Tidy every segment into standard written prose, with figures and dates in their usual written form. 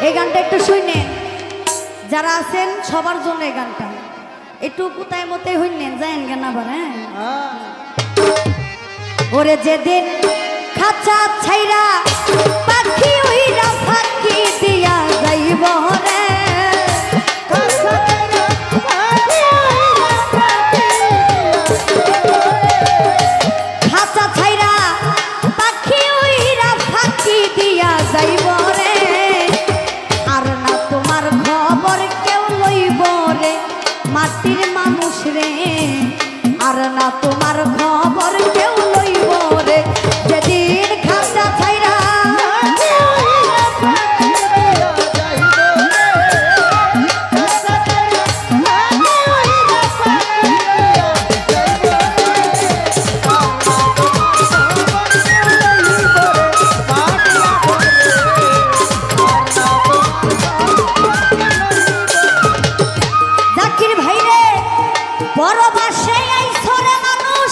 এই গানটা একটু শুনে যারা আছেন সবার জন্য এই গানটা একটু কোথায় মতে হইনেন যায়েন কেন আবার। হ্যাঁ ওরে যেদিন খাঁচা ছাইরা পাখি উইরা ফাঁকি দিয়া যাইব রে খাঁচা ছাইরা পাখি উইরা ফাঁকি দিয়া যাইব রে আর না তোমার খবর কেউ লইব রে মাটির মানুষ রে আর না তোমার খবর কেউ লইব রে যেদিন খাঁচা ছাইরা পরবাসে আইছরে মানুষ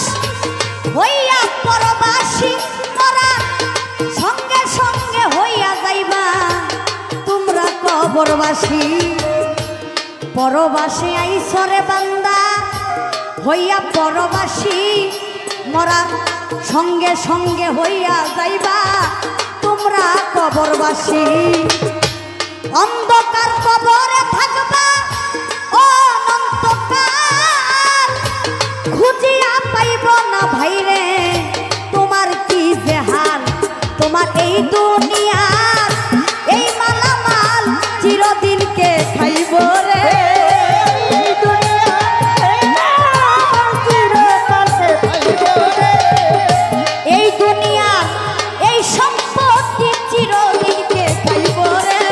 হইয়া পরবাসী তোরা সঙ্গে সঙ্গে হইয়া যাইবা তোমরা কবরবাসী পরবাসে আইছরে বান্দা হইয়া পরবাসী মরা সঙ্গে সঙ্গে হইয়া যাইবা তোমরা কবরবাসী অন্ধকার কবরে থাকবা অনন্তকাল খুঁজিয়া পাইব না ভাইরে তোমার কি যে হাল তোমার এই দুনিয়ার এই মালামাল চিরদিনকে খাইব রে এই দুনিয়ার এই সম্পত্তি চিরদিনকে খাইব রে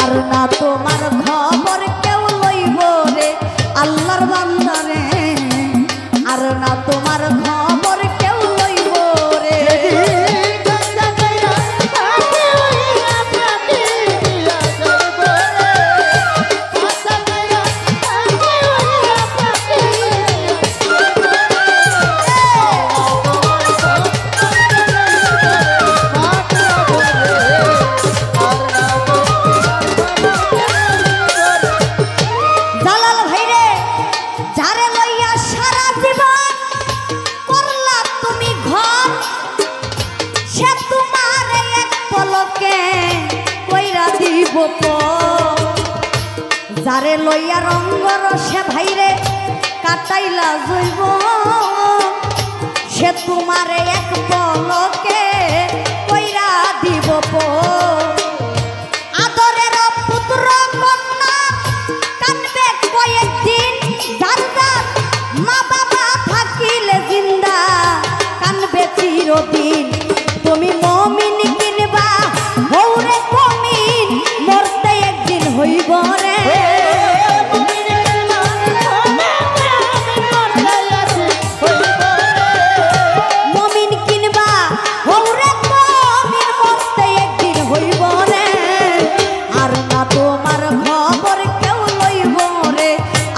আর না তোমার খবর কেউ লইব রে আল্লাহর বান্দা রে আর না তোমার খবর কেউ লইব রে জালাল ভাইরে যারে লইয়া সারা জীবন করলা তুমি ঘর সে তোমার এক পলকে কইরা দিব পর যারে লইয়া রঙ্গ রসে ভাইরে কাটাইলা জৈব সে তোমার এক পলকে কইরা দিব পর আদরের পুত্র কন্যা কানবে কয়েকদিন যার যার মা বাবা থাকিলে জিন্দা কানবে চিরদিন তুমি মমিন কিনবা হৌরে কমিন মরতে একদিন হইব রে মমিন কিনবা হৌরে কমিন মরতে একদিন হইব রে আর না তোমার খবর কেউ লইব রে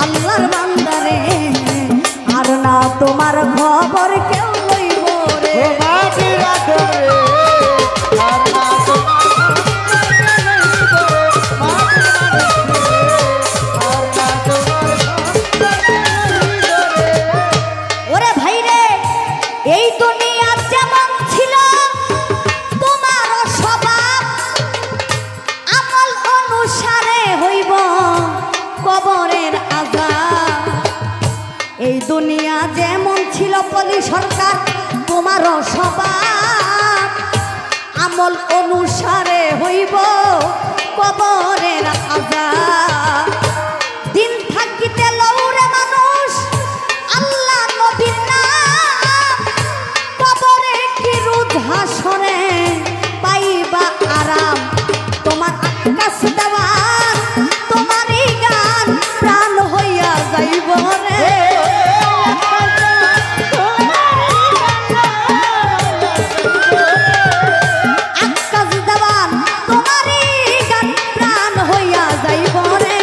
আল্লাহর বান্দা রে আর না তোমার খবর কেউ লইব রে ওরে ভাইরে এই দুনিয়া যেমন ছিল তোমার স্বভাব আমল অনুসারে হইব কবরের আযাব এই দুনিয়া যেমন ছিল পলি সরকার তোমারও স্বভাব আমল অনুসারে হইব কবরের আযাব দিন থাকিতে লৌরে মানুষ আল্লাহ নবীর নাম কবরে কি রুদ হাসরে পাইবা আরাম তোমার আকাশ দেওয়ান তোমারই গান প্রাণ হইয়া যাইব রে আকাশ দেওয়ান তোমারই গান প্রাণ হইয়া যাইব রে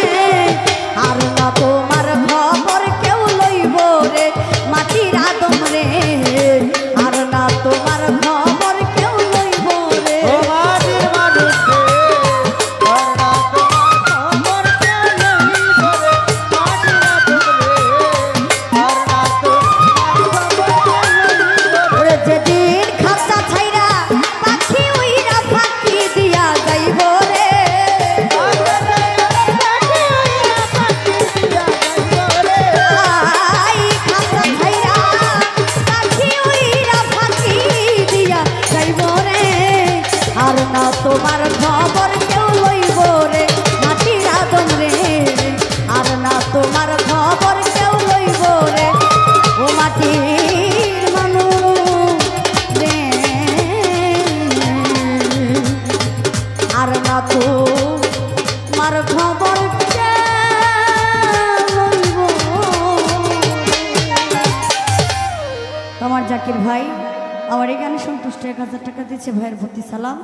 আর না তোমার খবর কেউ লইব রে মাটির আদম রে আর না তোমার খবর কেউ লইব রে মাটির মানুষ তোমার খবর কেউ লইব রে মাটির আদম রে, আর না তোমার খবর কেউ লইব রে ও মাটির মানুষ রে, আর না তোমার খবর আমার জাকির ভাই আমার এই গানে সন্তুষ্ট 1000 টাকা দিচ্ছে, ভাইয়ের প্রতি সালাম।